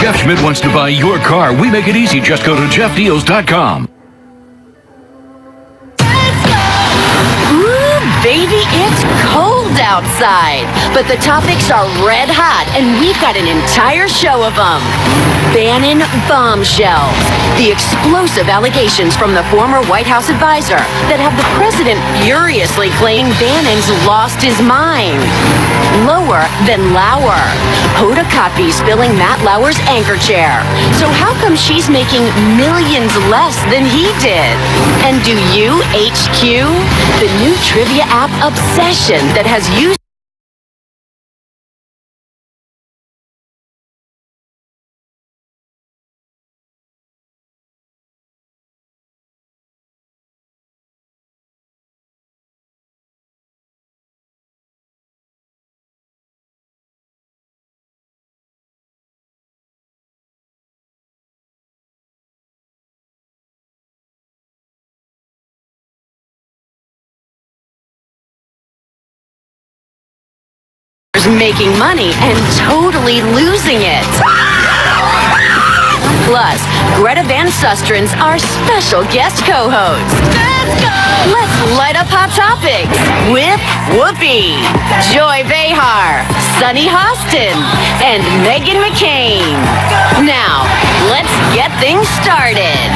Jeff Schmidt wants to buy your car. We make it easy. Just go to jeffdeals.com. Baby, it's cold outside, but the topics are red hot, and we've got an entire show of them. Bannon bombshells, the explosive allegations from the former White House advisor that have the president furiously claiming Bannon's lost his mind. Lower than Lauer. Hoda Kotb spilling Matt Lauer's anchor chair. So how come she's making millions less than he did? And do you, HQ? The new trivia app Obsession that has used making money and totally losing it. Plus, Greta Van Susteren's our special guest co-host. Let's go! Let's light up Hot Topics with Whoopi, Joy Behar, Sunny Hostin, and Meghan McCain. Now, let's get things started.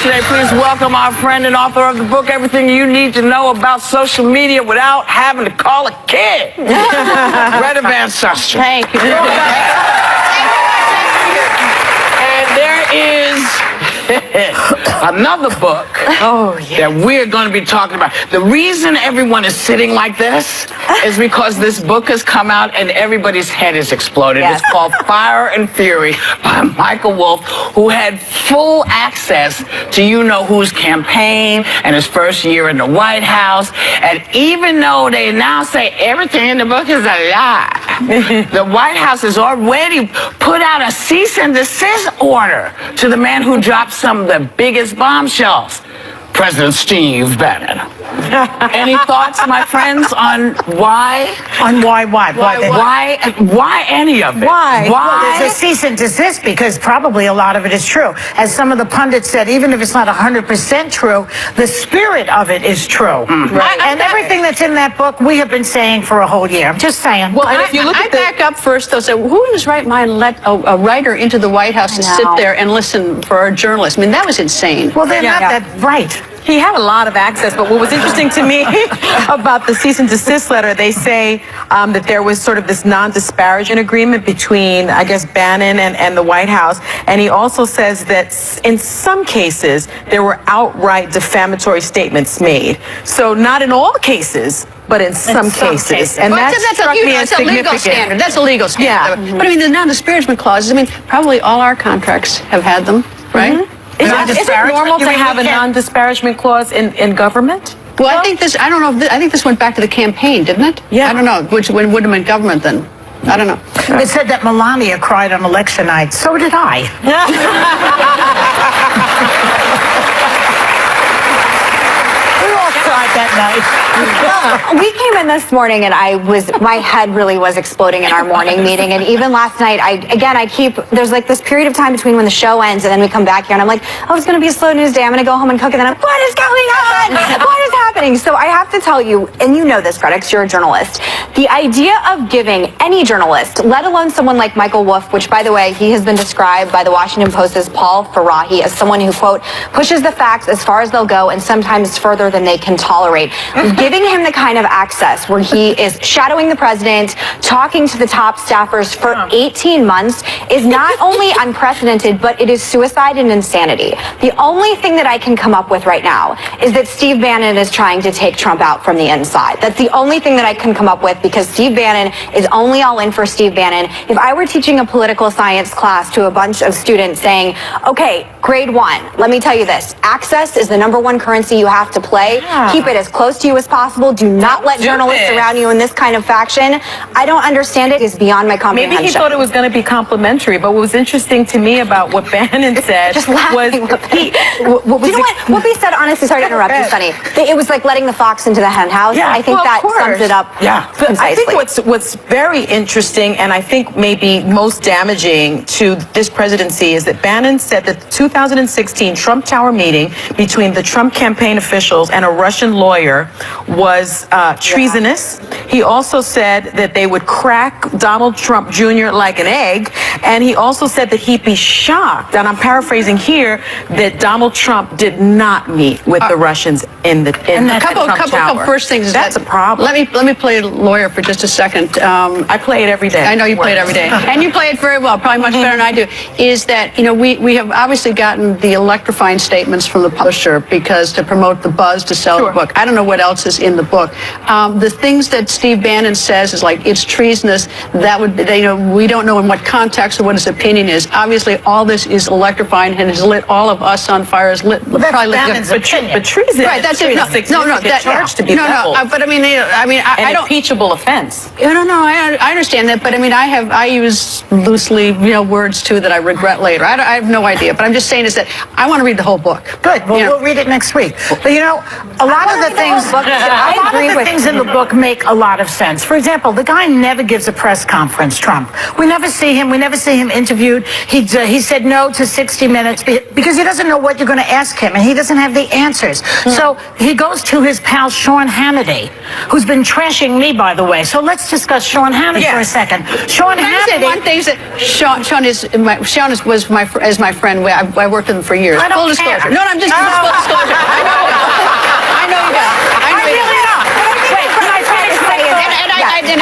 Today, please welcome our friend and author of the book, Everything You Need to Know About Social Media Without Having to Call a Kid, Greta Van Susteren. Thank you. And there is another book that we're going to be talking about. The reason everyone is sitting like this is because this book has come out and everybody's head is exploded. Yes. It's called Fire and Fury by Michael Wolff, who had full access to you-know-who's campaign and his first year in the White House. And even though they now say everything in the book is a lie, the White House has already put out a cease and desist order to the man who dropped some of the biggest bombshells, President Steve Bannon. Any thoughts, my friends, on why? On why Why any of it? Why? Well, there's a cease and desist because probably a lot of it is true. As some of the pundits said, even if it's not 100% true, the spirit of it is true. Right. And everything that's in that book, we have been saying for a whole year. I'm just saying. Well, and if you look at back up first, though, so who in his right mind let a writer into the White House to sit there and listen for a journalist? I mean, that was insane. Well, they're not that right. He had a lot of access, but what was interesting to me about the cease and desist letter, they say that there was sort of this non-disparagement agreement between, I guess, Bannon and the White House. And he also says that in some cases, there were outright defamatory statements made. So not in all cases, but in some cases. And well, that struck me as that's a legal significant. standard. That's a legal standard. Yeah. But I mean, the non-disparagement clauses, I mean, probably all our contracts have had them, right? Is it normal to have a non-disparagement clause in government? Well, I think this. I don't know. I think this went back to the campaign, didn't it? Yeah. I don't know. Which would have been government then. I don't know. It said that Melania cried on election night. So did I. We all cried that night. We came in this morning and my head really was exploding in our morning meeting. And even last night, there's like this period of time between when the show ends and then we come back here and I'm like, oh, it's going to be a slow news day. I'm going to go home and cook. And then what is going on? What is happening? So I have to tell you, and you know this, Greta, because you're a journalist, the idea of giving any journalist, let alone someone like Michael Wolff, which by the way, he has been described by the Washington Post's Paul Farahi as someone who, quote, pushes the facts as far as they'll go and sometimes further than they can tolerate. Giving him the kind of access where he is shadowing the president, talking to the top staffers for 18 months is not only unprecedented, but it is suicide and insanity. The only thing that I can come up with right now is that Steve Bannon is trying to take Trump out from the inside. That's the only thing that I can come up with because Steve Bannon is only all in for Steve Bannon. If I were teaching a political science class to a bunch of students saying, okay, grade 1, let me tell you this, access is the #1 currency you have to play. Keep it as close to you as possible. Do not let journalists around you in this kind of faction. I don't understand it. It's beyond my comprehension. Maybe he thought it was going to be complimentary, but what was interesting to me about what Bannon said Just was laughing. What he said, honestly, sorry to interrupt you, Sonny. It was like letting the fox into the hen house. Yeah, I think well, that of course. sums it up But I think concisely. what's very interesting and I think maybe most damaging to this presidency is that Bannon said that the 2016 Trump Tower meeting between the Trump campaign officials and a Russian lawyer was treasonous. He also said that they would crack Donald Trump Jr. like an egg, and he also said that he'd be shocked, and I'm paraphrasing here, that Donald Trump did not meet with the Russians in the Couple first things. That's a problem. Let me play lawyer for just a second. I play it every day. I know you play it every day, and you play it very well, probably much better than I do. Is that we have obviously gotten the electrifying statements from the publisher because to promote the buzz to sell the book. I don't know what else is in the book. The things that Steve Bannon says is like it's treasonous. That would we don't know in what context or what his opinion is. Obviously, all this is electrifying and has lit all of us on fire. Has lit probably Bannon's opinion. But treason. Right, that's it. No, that charge to be leveled. but I mean, I An don't. impeachable offense. No, I understand that, but I mean, I use loosely, words too that I regret later. I have no idea, but I'm just saying is that I want to read the whole book. Good. Well, we'll read it next week. But a lot of the things in the book make a lot of sense. For example, the guy never gives a press conference, Trump. We never see him interviewed. He said no to 60 Minutes because he doesn't know what you're going to ask him, and he doesn't have the answers. So he goes to his pal Sean Hannity, who's been trashing me, by the way. So let's discuss Sean Hannity for a second. Sean Hannity. One thing is that Sean was my friend. I worked with him for years. I don't Full care. disclosure. No, I'm just full disclosure. I know you don't. I really don't. Wait, can I finish my thought?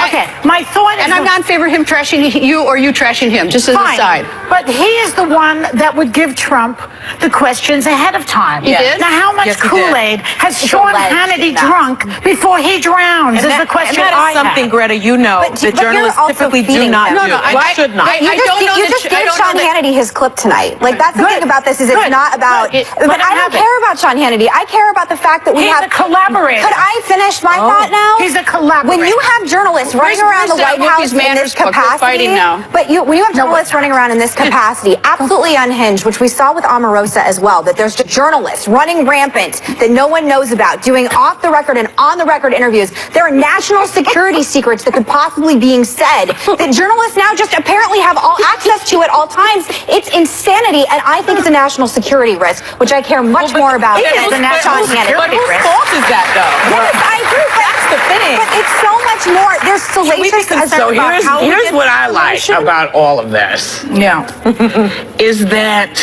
Okay, my thought is... And I'm not in favor of him trashing you or you trashing him, just as an aside. But he is the one that would give Trump the questions ahead of time. He did? Now, how much Kool-Aid has Sean Hannity drunk before he drowns is the question that is something, Greta, that journalists typically do not do. I should not. You just gave Sean Hannity his clip tonight. Like, that's the thing about this is it's not about... But I don't care about Sean Hannity. I care about the fact that we have... He's a collaborator. Could I finish my thought now? He's a collaborator. When you have journalists running around the White House in this capacity... When you have journalists running around in this capacity, absolutely unhinged, which we saw with Omarosa as well, that there's journalists running rampant that no one knows about, doing off-the-record and on-the-record interviews. There are national security secrets that could possibly being said that journalists now just apparently have all access to at all times. It's insanity, and I think it's a national security risk, which I care much more about than Sean Hannity. But whose fault is that, though? Yes, I agree. That's the thing. But it's so much more. There's salacious as So here's what I like about all of this. Yeah. Is that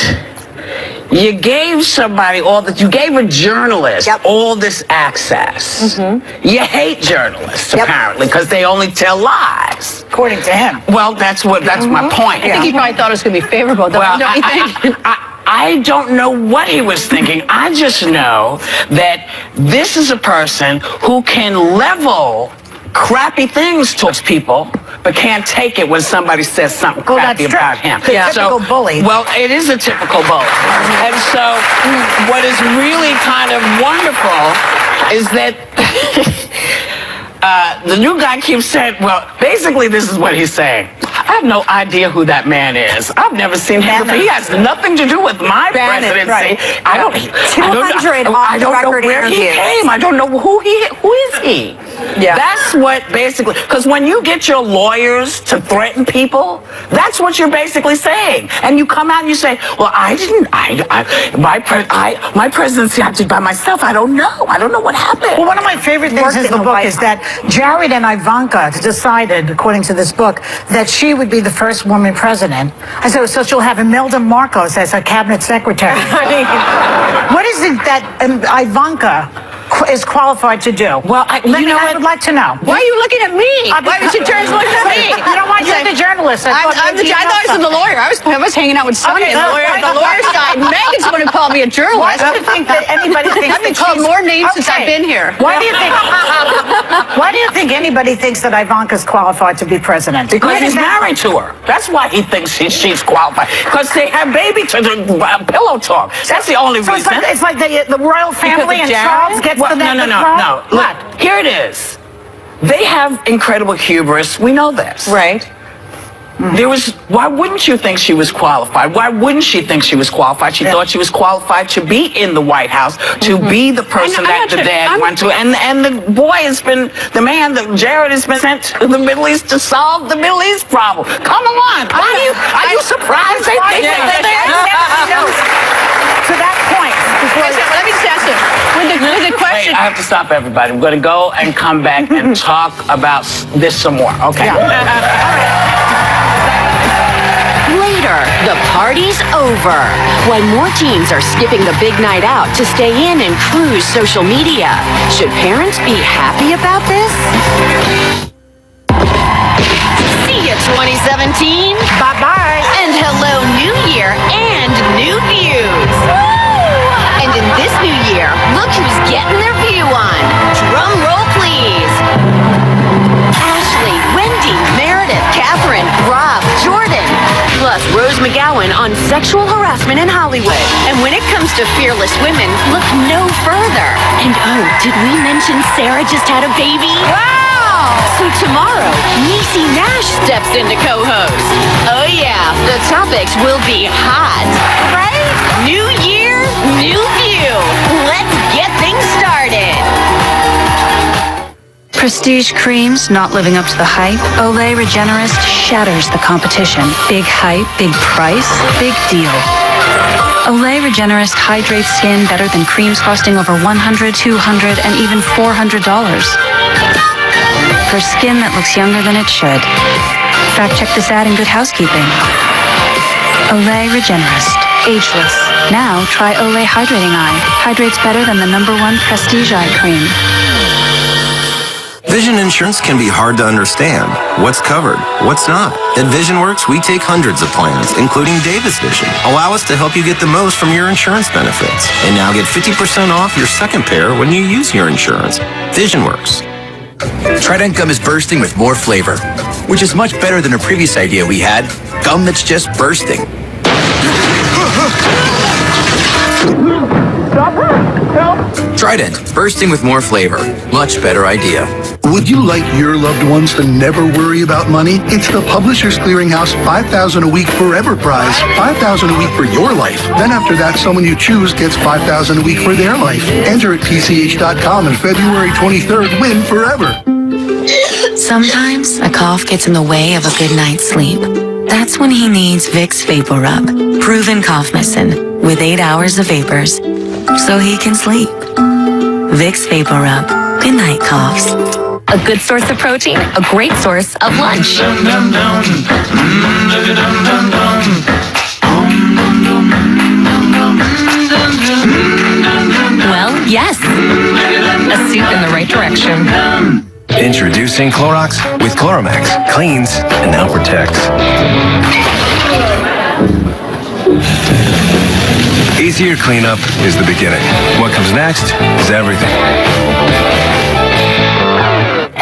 you gave somebody you gave a journalist all this access. You hate journalists apparently because they only tell lies. According to him. Well, that's my point. I think he probably thought it was going to be favorable. Well, don't you think? I don't know what he was thinking. I just know that this is a person who can level crappy things towards people, but can't take it when somebody says something crappy about him. Typical bully. Well, it is a typical bully. And so what is really kind of wonderful is that the new guy keeps saying, well, basically this is what he's saying. I have no idea who that man is. I've never seen him before. He has nothing to do with my presidency. Right. I don't 200 know where interviews. he came. I don't know who is he. Yeah. That's what basically, because when you get your lawyers to threaten people, that's what you're basically saying. And you come out and you say, well, my presidency I did by myself. I don't know. I don't know what happened. Well, one of my favorite things in the book is that Jared and Ivanka decided, according to this book, that she would be the first woman president. And so she'll have Imelda Marcos as her cabinet secretary. What is it that Ivanka is qualified to do? Well, I would like to know. Why are you looking at me? Why was your turn looking at me? You know why? You're the journalist. I thought I was the lawyer. I was hanging out with Sonia, the lawyer side. Megan's going to call me a journalist. Why do you think that anybody thinks I've been called more names since I've been here. Why do you think anybody thinks that Ivanka's qualified to be president? Because he's married to her. That's why he thinks she's qualified. Because they have baby to the pillow talk. That's the only reason. It's like the royal family and Charles gets the no. Look, here it is. They have incredible hubris. We know this. Right. Why wouldn't you think she was qualified? Why wouldn't she think she was qualified? She thought she was qualified to be in the White House, to be the person that the dad went to. And the boy has been, Jared has been sent to the Middle East to solve the Middle East problem. Come on. Are you surprised they think that? To that point. Let me just ask you. With the question. Wait, I have to stop everybody. I'm going to go and come back and talk about this some more. Okay. Later, the party's over. Why more teens are skipping the big night out to stay in and cruise social media. Should parents be happy about this? See ya, 2017. Bye-bye. And hello, New Year and new views. And in this new year, look who's getting their view on. Drum roll, please. Ashley, Wendy, Meredith, Catherine, Rob, Jordan, plus Rose McGowan on sexual harassment in Hollywood. And when it comes to fearless women, look no further. And oh, did we mention Sarah just had a baby? Wow! So tomorrow, Niecy Nash steps in to co-host. Oh yeah, the topics will be hot, right? New year, new view. Let's get things started. Prestige creams not living up to the hype? Olay Regenerist shatters the competition. Big hype, big price, big deal. Olay Regenerist hydrates skin better than creams costing over $100, $200, and even $400. For skin that looks younger than it should. Fact check this ad in Good Housekeeping. Olay Regenerist. Ageless. Now try Olay Hydrating Eye. Hydrates better than the #1 prestige eye cream. Vision insurance can be hard to understand. What's covered? What's not? At VisionWorks, we take hundreds of plans, including Davis Vision. Allow us to help you get the most from your insurance benefits. And now get 50% off your second pair when you use your insurance. VisionWorks. Trident gum is bursting with more flavor, which is much better than a previous idea we had, gum that's just bursting. Trident, bursting with more flavor. Much better idea. Would you like your loved ones to never worry about money? It's the Publishers Clearinghouse $5,000 a week forever prize. $5,000 a week for your life. Then after that, someone you choose gets $5,000 a week for their life. Enter at PCH.com and February 23rd, win forever. Sometimes a cough gets in the way of a good night's sleep. That's when he needs Vicks Vapor Rub, proven cough medicine with 8 hours of vapors, so he can sleep. Vicks Vapor Rub, good night coughs. A good source of protein, a great source of lunch. Well, yes, a soup in the right direction. Introducing Clorox with Chloromax. Cleans and now protects. Easier cleanup is the beginning. What comes next is everything.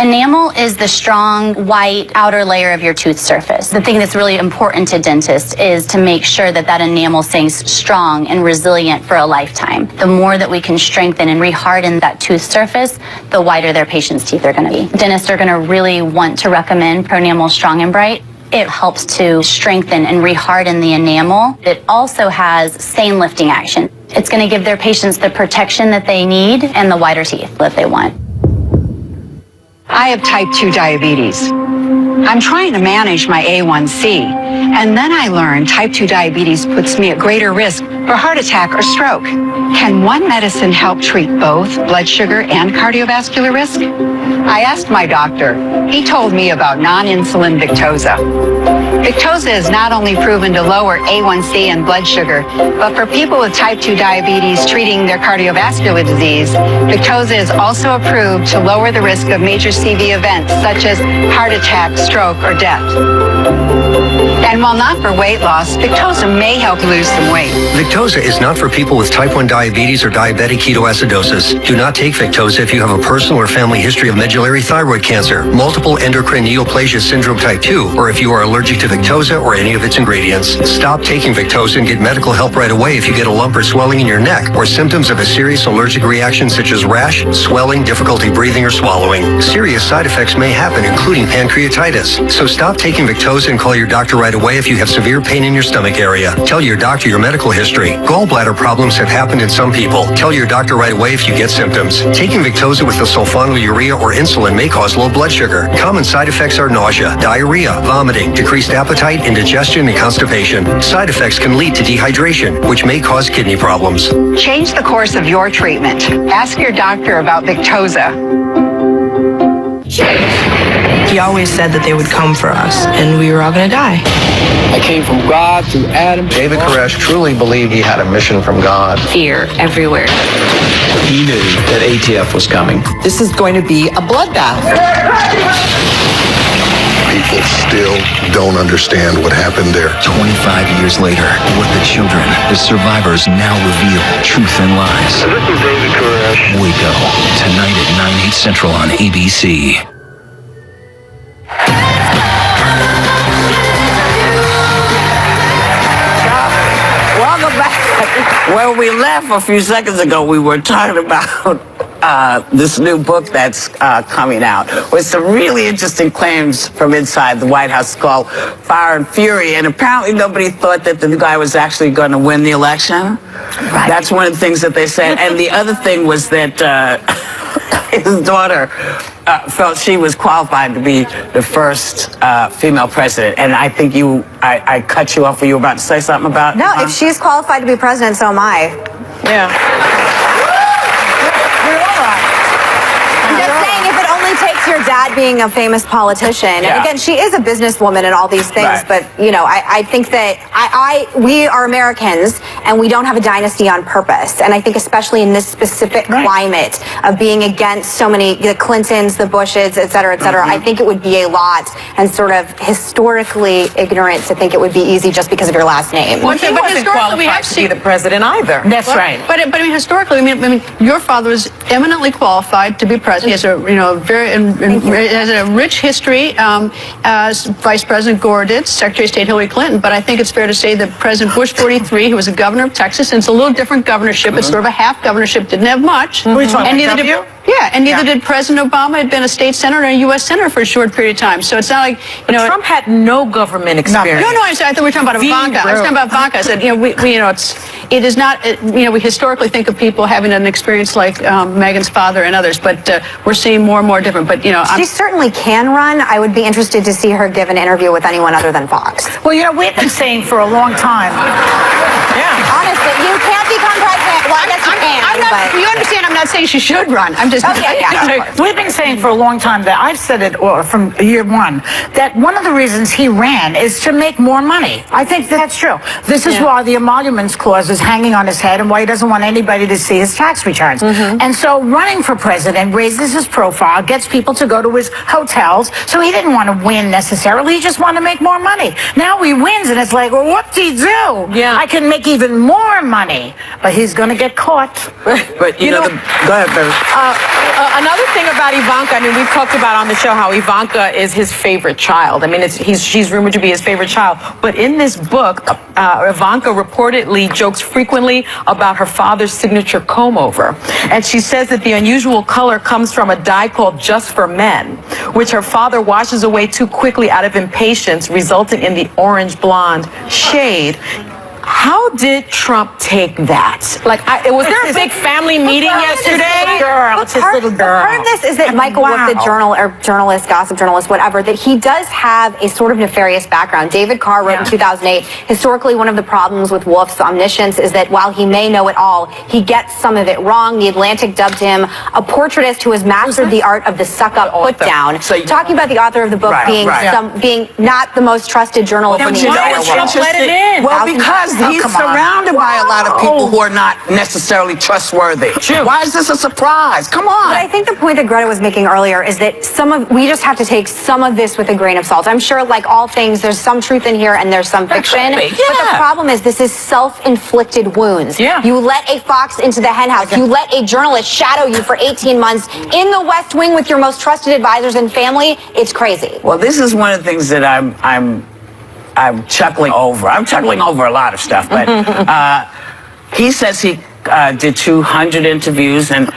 Enamel is the strong, white outer layer of your tooth surface. The thing that's really important to dentists is to make sure that that enamel stays strong and resilient for a lifetime. The more that we can strengthen and reharden that tooth surface, the whiter their patient's teeth are going to be. Dentists are going to really want to recommend Pronamel Strong and Bright. It helps to strengthen and reharden the enamel. It also has stain lifting action. It's going to give their patients the protection that they need and the whiter teeth that they want. I have type 2 diabetes. I'm trying to manage my A1C, and then I learned type 2 diabetes puts me at greater risk for heart attack or stroke. Can one medicine help treat both blood sugar and cardiovascular risk? I asked my doctor. He told me about non-insulin Victoza. Victoza is not only proven to lower A1C and blood sugar, but for people with type 2 diabetes treating their cardiovascular disease, Victoza is also approved to lower the risk of major CV events such as heart attack, stroke, or death. And while not for weight loss, Victoza may help lose some weight. Victoza is not for people with type 1 diabetes or diabetic ketoacidosis. Do not take Victoza if you have a personal or family history of medullary thyroid cancer, multiple endocrine neoplasia syndrome type 2, or if you are allergic to Victoza or any of its ingredients. Stop taking Victoza and get medical help right away if you get a lump or swelling in your neck or symptoms of a serious allergic reaction such as rash, swelling, difficulty breathing, or swallowing. Serious side effects may happen, including pancreatitis. So stop taking Victoza and call your doctor right away if you have severe pain in your stomach area. Tell your doctor your medical history. Gallbladder problems have happened in some people. Tell your doctor right away if you get symptoms. Taking Victoza with the sulfonylurea or insulin may cause low blood sugar. Common side effects are nausea, diarrhea, vomiting, decreased appetite, indigestion, and constipation. Side effects can lead to dehydration, which may cause kidney problems. Change the course of your treatment. Ask your doctor about Victoza. He always said that they would come for us, and we were all going to die. I came from God through Adam. David Koresh truly believed he had a mission from God. Fear everywhere. He knew that ATF was coming. This is going to be a bloodbath. People still don't understand what happened there. 25 years later, what the children, the survivors now reveal, truth and lies. This is David Koresh. Waco, tonight at 9, 8 Central on ABC. Welcome back. Where we left a few seconds ago, we were talking about this new book that's coming out with some really interesting claims from inside the White House called Fire and Fury. And apparently nobody thought that the guy was actually going to win the election. Right. That's one of the things that they said. And the other thing was that his daughter felt she was qualified to be the first female president. And I think I cut you off when you were about to say something about... No, if she's qualified to be president, so am I. Yeah. I'm just saying, if it only takes your dad being a famous politician, and again, she is a businesswoman and all these things, but, you know, I think that we are Americans, and we don't have a dynasty on purpose. And I think especially in this specific climate of being against so many, the Clintons, the Bushes, et cetera, I think it would be a lot and sort of historically ignorant to think it would be easy just because of your last name. Well, he wasn't qualified to be the president either. That's right. But I mean, historically, I mean, your father was eminently qualified to be president. He has a has a rich history. As Vice President Gore did, Secretary of State Hillary Clinton. But I think it's fair to say that President Bush 43, who was a governor of Texas, and it's a little different governorship. It's sort of a half governorship. Didn't have much. And neither did President Obama. Had been a state senator and a U.S. senator for a short period of time. So it's not like Trump had no government experience. No, I thought we were talking about Ivanka. I was talking about Ivanka. I said, it is not. We historically think of people having an experience like Meghan's father and others, but we're seeing more and more different. But she certainly can run. I would be interested to see her give an interview with anyone other than Fox. Well, we've been saying for a long time. Honestly, you can't become president. Well, I guess you can. You understand? I'm not saying she should run. I'm just. We've been saying for a long time that I've said it from year one that one of the reasons he ran is to make more money. I think that's true. This is why the emoluments clause is hanging on his head and why he doesn't want anybody to see his tax returns. And so running for president raises his profile, gets people to go to his hotels. So he didn't want to win necessarily. He just wanted to make more money. Now he wins and it's like, well, whoop-de-doo. I can make even more money. but he's going to get caught. But you know, go ahead, baby. Another thing about Ivanka, I mean, we've talked about on the show how Ivanka is his favorite child. I mean, she's rumored to be his favorite child. But in this book, Ivanka reportedly jokes frequently about her father's signature comb over. And she says that the unusual color comes from a dye called Just for Men, which her father washes away too quickly out of impatience, resulting in the orange blonde shade. How did Trump take that? Like, was there a big family meeting yesterday? It's his little girl. Part of this is that Michael Wolff, the journalist, gossip journalist, whatever, that he does have a sort of nefarious background. David Carr wrote in 2008, historically, one of the problems with Wolff's omniscience is that while he may know it all, he gets some of it wrong. The Atlantic dubbed him a portraitist who has mastered the art of the suck-up put-down. So talking about the author of the book being not the most trusted journalist in the entire world. Well, because he's surrounded by a lot of people who are not necessarily trustworthy. Why is this a surprise? Come on. But I think the point that Greta was making earlier is that we just have to take some of this with a grain of salt. I'm sure, like all things, there's some truth in here and there's some fiction. But the problem is this is self-inflicted wounds. You let a fox into the hen house. You let a journalist shadow you for 18 months in the West Wing with your most trusted advisors and family. It's crazy. Well, this is one of the things that I'm chuckling over. I'm chuckling over a lot of stuff, but he says he did 200 interviews, and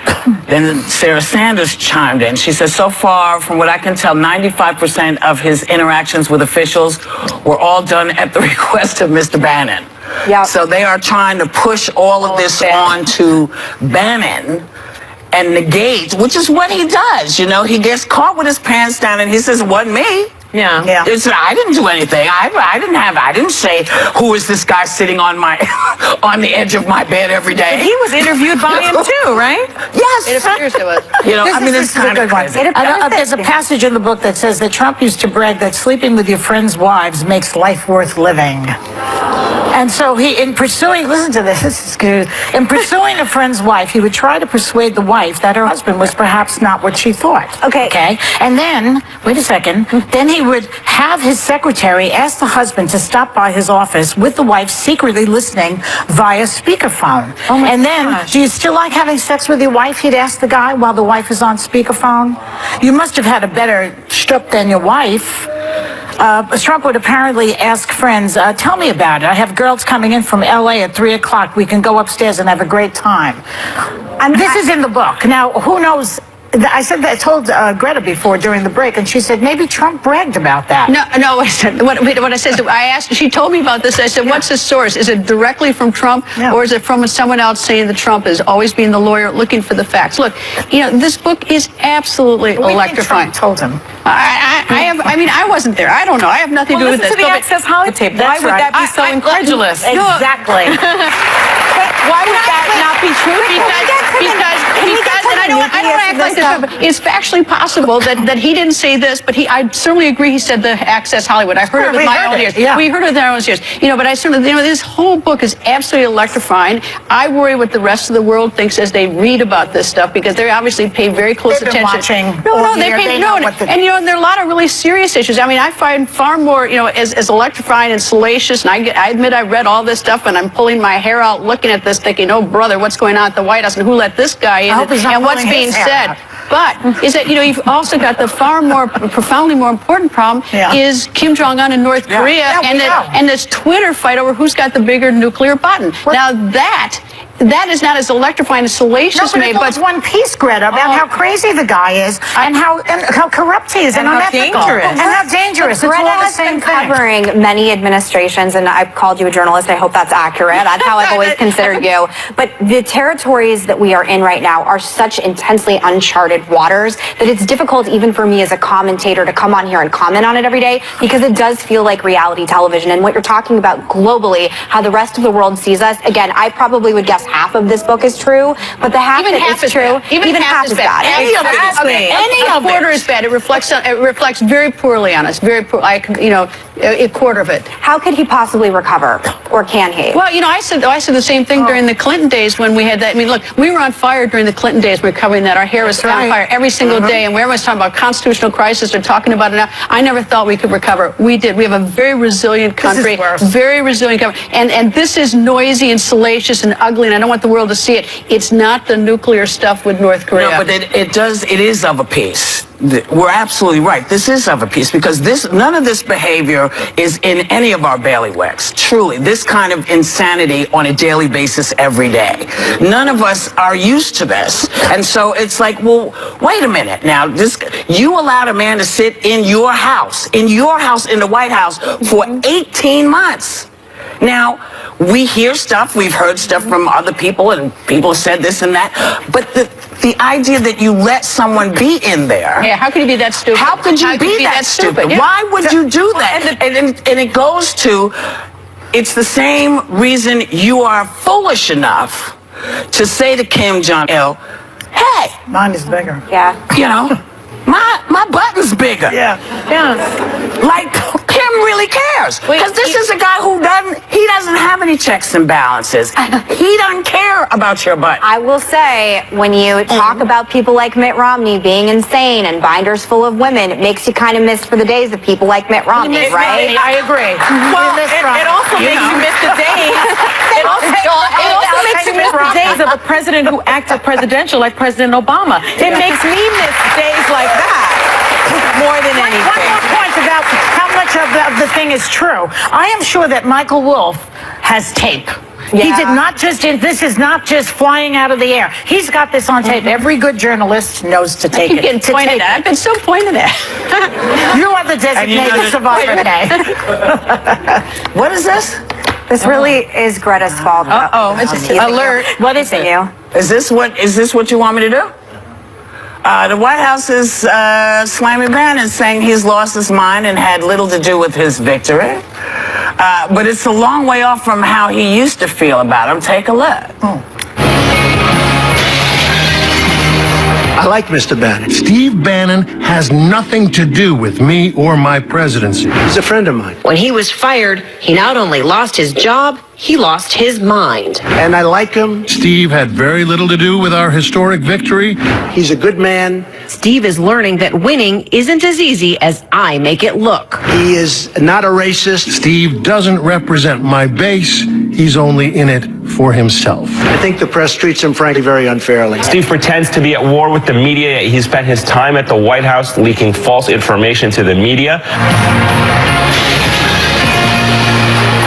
then Sarah Sanders chimed in. She says, so far, from what I can tell, 95% of his interactions with officials were all done at the request of Mr. Bannon. So they are trying to push all of this on to Bannon and negate, which is what he does. You know, he gets caught with his pants down and he says, it wasn't me. I didn't do anything. I didn't say, who is this guy sitting on on the edge of my bed every day? He was interviewed by him too, right? Yes. It appears to us. You know, it's kind of crazy. There's a passage in the book that says that Trump used to brag that sleeping with your friends' wives makes life worth living. And so in pursuing in pursuing a friend's wife, he would try to persuade the wife that her husband was perhaps not what she thought. Okay. And then, wait a second, then he would have his secretary ask the husband to stop by his office with the wife secretly listening via speakerphone. And then, do you still like having sex with your wife? He'd ask the guy while the wife is on speakerphone. You must have had a better shtup than your wife. Trump would apparently ask friends, tell me about it. I have girls coming in from LA at 3 o'clock. We can go upstairs and have a great time. And this is in the book. Now, who knows? I told Greta before during the break, and she said maybe Trump bragged about that. No. I said what I said. I asked. She told me about this. I said, "What's the source? Is it directly from Trump, or is it from someone else saying that Trump is always being the lawyer looking for the facts?" Look, this book is absolutely electrifying. Trump told him. I mean, I wasn't there. I don't know. I have nothing to do with this. Listen to the Access Hollywood tape. Why would that be so incredulous? Exactly. Why would that not be true? Because and I don't want to act like this, but it's factually possible that he didn't say this, but I certainly agree he said the Access Hollywood. I heard it with my own ears. We heard it with our own ears. But I certainly, this whole book is absolutely electrifying. I worry what the rest of the world thinks as they read about this stuff, because they obviously pay very close attention. And there are a lot of really serious issues. I mean, I find far more, as electrifying and salacious, and I admit I read all this stuff, and I'm pulling my hair out looking at this thinking, oh, brother, what's going on at the White House, and who let this guy in, and what's being said. But is that, you've also got the far more profoundly more important problem is Kim Jong-un in North Korea and this Twitter fight over who's got the bigger nuclear button. Now that is not as electrifying as salacious made, but it's one piece, Greta, about how crazy the guy is and how corrupt he is and unethical. And how dangerous. Greta has been covering many administrations, and I've called you a journalist. I hope that's accurate. That's how I've always considered you. But the territories that we are in right now are such intensely uncharted waters that it's difficult even for me as a commentator to come on here and comment on it every day, because it does feel like reality television. And what you're talking about globally, how the rest of the world sees us, again, I probably would guess half of this book is true, but the half that is true, even half is bad. Any of it is bad. Any quarter is bad. It reflects very poorly on us. very poor, a quarter of it. How could he possibly recover, or can he? Well, I said the same thing during the Clinton days when we had that. I mean, look, we were on fire during the Clinton days. We were covering that. Our hair was on fire every single day, and everyone's talking about constitutional crisis. They're talking about it now. I never thought we could recover. We did. We have a very resilient country, very resilient country, and this is noisy and salacious and ugly, and I don't want the world to see it. It's not the nuclear stuff with North Korea. No, but it is of a piece. We're absolutely right. This is of a piece because none of this behavior is in any of our bailiwicks. Truly, this kind of insanity on a daily basis every day. None of us are used to this. And so it's like, well, wait a minute. Now, you allowed a man to sit in your house, in the White House, for 18 months. Now, we hear stuff, we've heard stuff from other people, and people said this and that, but the idea that you let someone be in there... Yeah, how could you be that stupid? How could you be that stupid? Yeah. Why would you do that? And it goes to, it's the same reason you are foolish enough to say to Kim Jong-il, hey... Mine is bigger. Yeah. You know, my button's bigger. Yeah. Like, Kim really cares. Because this is a guy who doesn't have any checks and balances. He doesn't care about your butt. I will say, when you talk about people like Mitt Romney being insane and binders full of women, it makes you kind of miss for the days of people like Mitt Romney, right? I agree. Well, it also makes you miss the days. It also makes you miss the days of a president who acted presidential like President Obama. It makes me miss days like that more than anything. One more point about how much of the thing is true. I am sure that Michael Wolff has tape. Yeah. He did not this is not just flying out of the air. He's got this on tape. Every good journalist knows to take it. Getting pointed at. I've been so pointed at. You are the designated survivor today. What is this? This really is Greta's fault. Alert. What is it? Is this what you want me to do? The White House is slamming Bannon, saying he's lost his mind and had little to do with his victory. But it's a long way off from how he used to feel about him. Take a look. I like Mr. Bannon. Steve Bannon has nothing to do with me or my presidency. He's a friend of mine. When he was fired, he not only lost his job, he lost his mind. And I like him. Steve had very little to do with our historic victory. He's a good man. Steve is learning that winning isn't as easy as I make it look. He is not a racist. Steve doesn't represent my base. He's only in it for himself. I think the press treats him, frankly, very unfairly. Steve pretends to be at war with the media. He spent his time at the White House leaking false information to the media.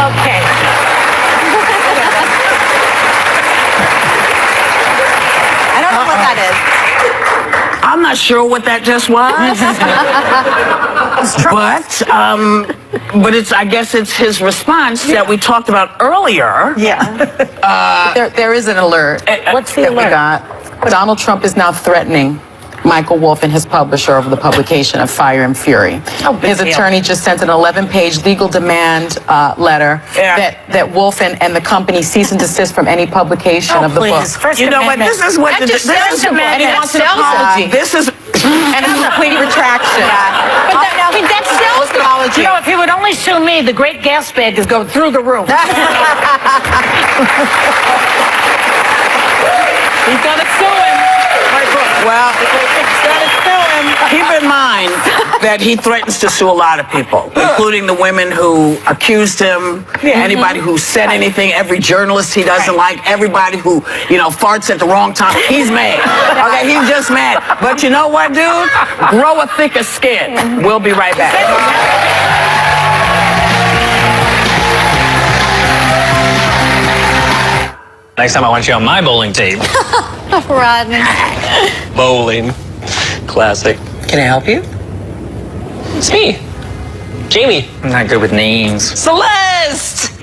Okay. I don't know what that is. I'm not sure what that just was. But I guess it's his response that we talked about earlier. Yeah. There is an alert. What's the that alert? we got? Donald Trump is now threatening Michael Wolff and his publisher over the publication of Fire and Fury. His attorney just sent an 11-page legal demand letter that Wolff and the company cease and desist from any publication of the book. You know what? This is what and he wants an apology. This is and a complete retraction. But that sells apology. You know, if he would only sue me, the great gas bag is going through the roof. He's gonna sue him. Well, keep in mind that he threatens to sue a lot of people, including the women who accused him, anybody who said anything, every journalist he doesn't like, everybody who, farts at the wrong time. He's mad. Okay, he's just mad. But you know what, dude? Grow a thicker skin. We'll be right back. Next time I want you on my bowling team. Rodney. Bowling. Classic. Can I help you? It's me. Jamie. I'm not good with names. Celeste!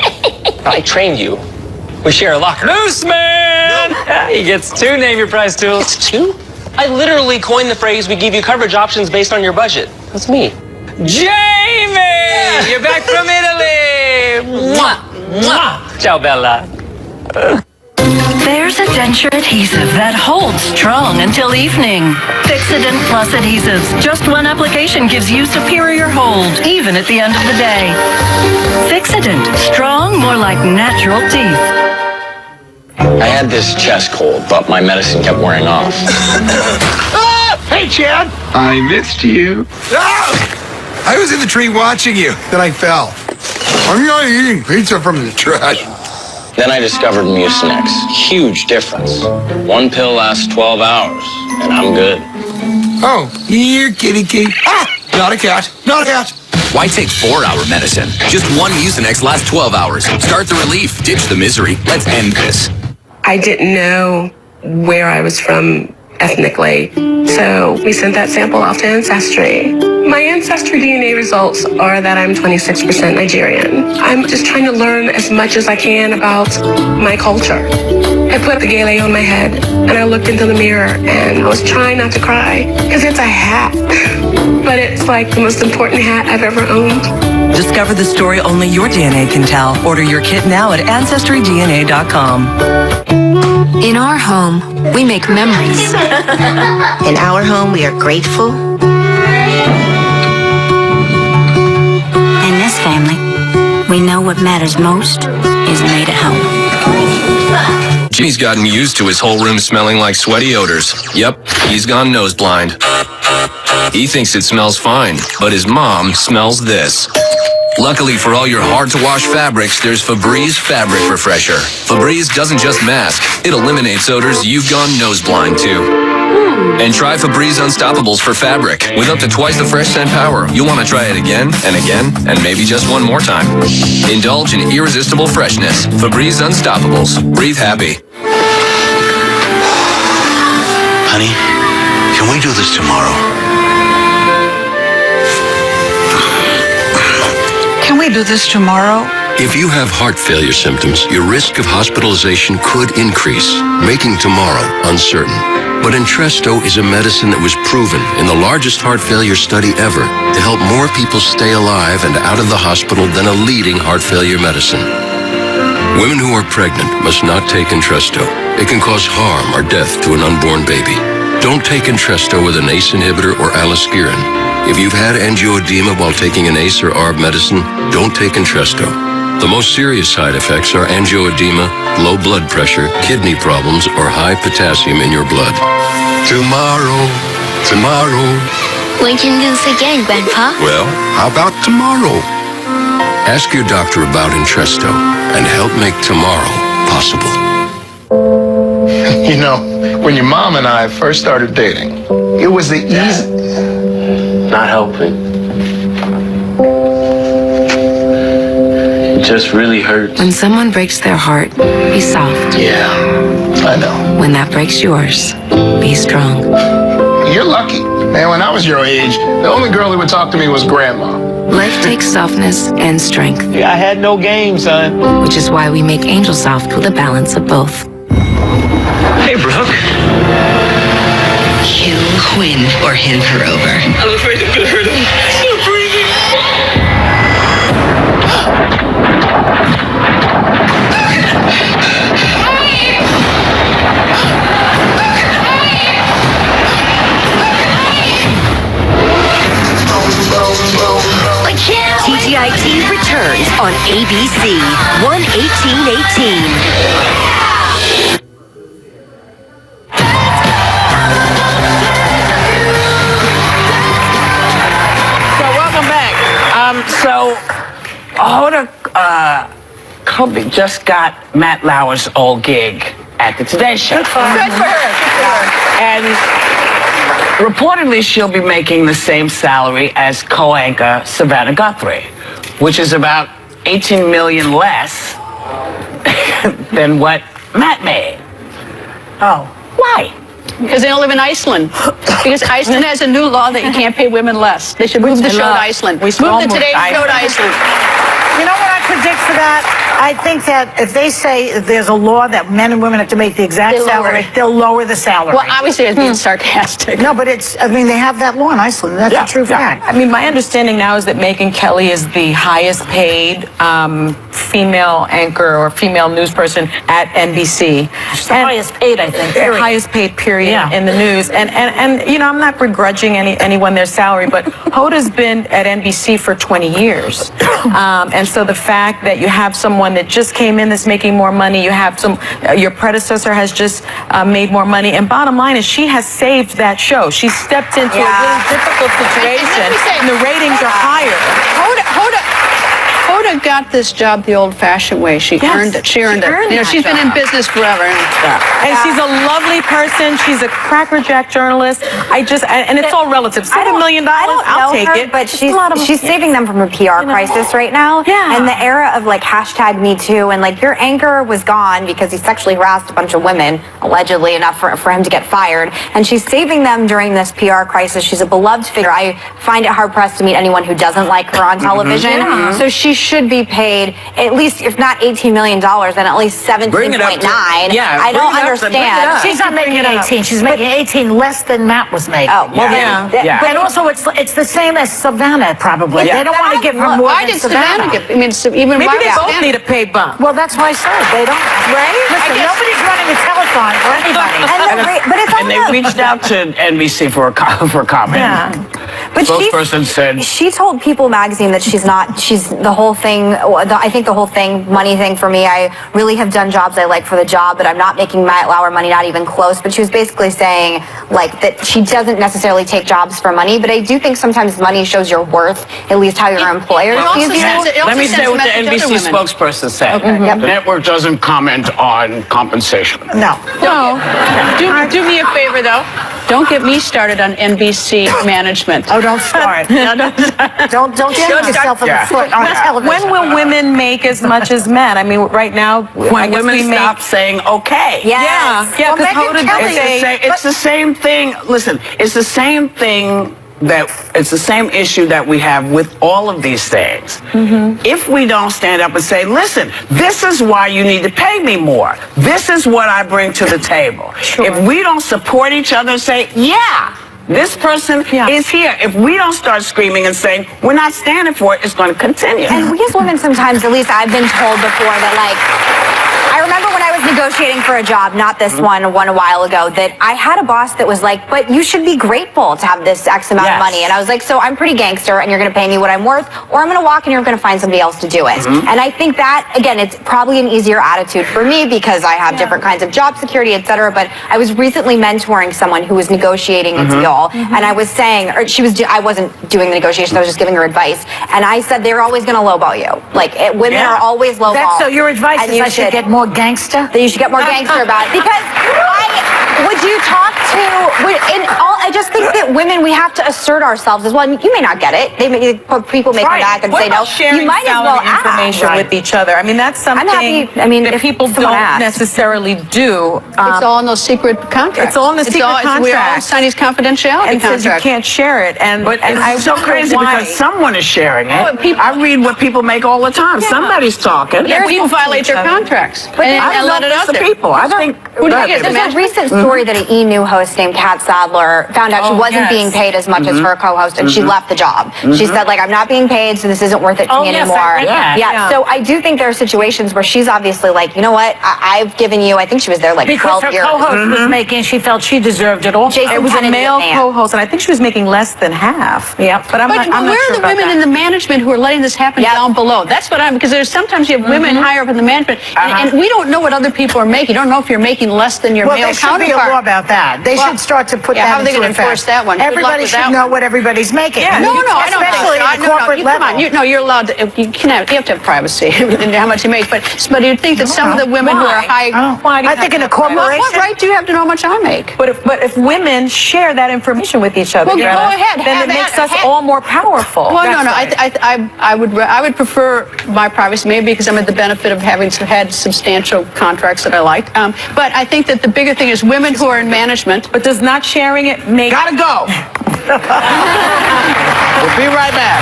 I trained you. We share a locker. Loose man! Yeah, he gets 2 name your price tools. It's 2? I literally coined the phrase, we give you coverage options based on your budget. That's me. Jamie! Yeah. You're back from Italy! Mwah! Mwah! Ciao, Bella. There's a denture adhesive that holds strong until evening. Fixodent Plus adhesives. Just one application gives you superior hold, even at the end of the day. Fixodent. Strong, more like natural teeth. I had this chest cold, but my medicine kept wearing off. Hey, Chad. I missed you. I was in the tree watching you. Then I fell. I'm not eating pizza from the trash. Then I discovered Mucinex. Huge difference. One pill lasts 12 hours, and I'm good. Oh, here, kitty kitty. Ah, not a cat. Not a cat. Why take 4-hour medicine? Just one Mucinex lasts 12 hours. Start the relief. Ditch the misery. Let's end this. I didn't know where I was from ethnically, so we sent that sample off to Ancestry. My Ancestry DNA results are that I'm 26% Nigerian. I'm just trying to learn as much as I can about my culture. I put the gele on my head, and I looked into the mirror, and I was trying not to cry, because it's a hat, but it's like the most important hat I've ever owned. Discover the story only your DNA can tell. Order your kit now at AncestryDNA.com. In our home, we make memories. In our home, we are grateful. In this family, we know what matters most is made at home. Jimmy's gotten used to his whole room smelling like sweaty odors. Yep, he's gone nose blind. He thinks it smells fine, but his mom smells this. Luckily for all your hard-to-wash fabrics, there's Febreze Fabric Refresher. Febreze doesn't just mask, it eliminates odors you've gone nose blind to. And try Febreze Unstoppables for fabric. With up to twice the fresh scent power, you'll want to try it again, and maybe just one more time. Indulge in irresistible freshness. Febreze Unstoppables. Breathe happy. Honey, can we do this tomorrow? Can we do this tomorrow? If you have heart failure symptoms, your risk of hospitalization could increase, making tomorrow uncertain. But Entresto is a medicine that was proven in the largest heart failure study ever to help more people stay alive and out of the hospital than a leading heart failure medicine. Women who are pregnant must not take Entresto. It can cause harm or death to an unborn baby. Don't take Entresto with an ACE inhibitor or aliskiren. If you've had angioedema while taking an ACE or ARB medicine, don't take Entresto. The most serious side effects are angioedema, low blood pressure, kidney problems, or high potassium in your blood. Tomorrow. When can we do this again, Grandpa? Well, how about tomorrow? Ask your doctor about Entresto and help make tomorrow possible. You know, when your mom and I first started dating, it was the easy... Not helping. It just really hurts. When someone breaks their heart, be soft. Yeah, I know. When that breaks yours, be strong. You're lucky. Man, when I was your age, the only girl who would talk to me was Grandma. Life takes softness and strength. Yeah, I had no game, son. Which is why we make Angel Soft with a balance of both. Hey, Brooke. You win or hit her over. I'm afraid I'm gonna hurt him. Stop breathing. TGIT returns on ABC 1/18/18. So, Hoda Kotb just got Matt Lauer's old gig at the Today Show. Good for her. And reportedly, she'll be making the same salary as co-anchor Savannah Guthrie, which is about $18 million less than what Matt made. Oh. Why? Because they don't live in Iceland. Because Iceland has a new law that you can't pay women less. They should move the show to Iceland. Move the Today Show to Iceland. You know what I predict for that? I think that if they say there's a law that men and women have to make the exact salary, they'll lower the salary. Well, obviously it's being sarcastic. No, but it's, I mean, they have that law in Iceland. That's a true fact. I mean, my understanding now is that Megyn Kelly is the highest paid female anchor or female news person at NBC. She's the highest paid, I think. The highest paid period in the news. And you know, I'm not begrudging anyone their salary, but Hoda's been at NBC for 20 years. And so the fact that you have someone that just came in that's making more money, you have your predecessor has just made more money, and bottom line is she has saved that show. She stepped into a really difficult situation, and the ratings are higher. Hoda got this job the old-fashioned way. She earned it. She earned it. You know, she's been in business forever. And she's a lovely person. She's a crackerjack journalist. And it's all relative. $7 million, I'll take it. But she's saving them from a PR crisis right now. Yeah. And the era of like hashtag Me Too, and like your anchor was gone because he sexually harassed a bunch of women, allegedly enough for him to get fired. And she's saving them during this PR crisis. She's a beloved figure. I find it hard-pressed to meet anyone who doesn't like her on television. So she should be paid at least, if not $18 million, then at least 17.9. I don't understand. She's not making 18. She's making 18 less than Matt was making. Oh, well, And also, it's the same as Savannah, probably. They don't want to give her more Why than did Savannah get? I mean, even maybe they both need a pay bump. Well, that's why I said they don't. Right? Listen, nobody's running a telethon for anybody. And they reached out to NBC for comment. But spokesperson said she told People magazine that she's the whole thing. I think the whole thing, money thing for me. I really have done jobs I like for the job, but I'm not making Matt Lauer money, not even close. But she was basically saying like that she doesn't necessarily take jobs for money, but I do think sometimes money shows your worth, at least how your employer sees you. Let me say what the NBC spokesperson said. The network doesn't comment on compensation. No. Do me a favor, though. Don't get me started on NBC management. Oh, don't start. Don't shoot yourself in the foot on television. When will women make as much as men? I mean, right now, when women stop saying okay. Yeah, because it's the same thing. Listen, it's the same thing. It's the same issue that we have with all of these things. If we don't stand up and say, listen, this is why you need to pay me more. This is what I bring to the table. If we don't support each other and say, this person is here. If we don't start screaming and saying, we're not standing for it, it's going to continue. And we as women sometimes, at least I've been told before that like, I remember when I was negotiating for a job, not this one a while ago, that I had a boss that was like, but you should be grateful to have this X amount of money. And I was like, so I'm pretty gangster and you're going to pay me what I'm worth, or I'm going to walk and you're going to find somebody else to do it. And I think that, again, it's probably an easier attitude for me because I have different kinds of job security, et cetera. But I was recently mentoring someone who was negotiating a deal, and I was saying, or I wasn't doing the negotiations, I was just giving her advice. And I said, they're always going to lowball you. Like, women are always lowball. So your advice is I should get more gangster? That you should get more gangster about it. Because I just think that women, we have to assert ourselves as well. And you may not get it. People may come back and say no. You might as well information with each other. I mean, that's something that people don't necessarily do. It's all in those secret contracts. It's all in the secret contracts. We all sign these confidentiality contracts. And says you can't share it. But it's so crazy because someone is sharing it. I read what people make all the time. Somebody's talking. People violate their contracts. And let it out there. There's a recent story that an E! News host named Kat Sadler found out she wasn't being paid as much as her co-host, and she left the job. She said, like, I'm not being paid, so this isn't worth it to me anymore. So I do think there are situations where she's obviously like, you know what, I've given you, I think she was there like 12 years. Because her co-host was making, she felt she deserved it also. It was a male co-host, and I think she was making less than half. But I'm not where sure are the women in the management who are letting this happen down below? That's what because there's sometimes you have women higher up in the management, and we don't know what other people are making. You don't know if you're making less than your male counterpart. There should be a law about that. They should start to put that how are they into going to enforce that one? Everybody should know what everybody's making. Especially at corporate level. You're allowed to. You have to have privacy in how much you make. But you'd think that some of the women who are high. I think in a corporation. What right do you have to know how much I make? But if women share that information with each other, go ahead. Then it makes us all more powerful. Well, no. I would prefer my privacy, maybe because I'm at the benefit of having had substantial contracts that I liked. But I think that the bigger thing is women who are in management. But does not sharing it make... Gotta go. We'll be right back.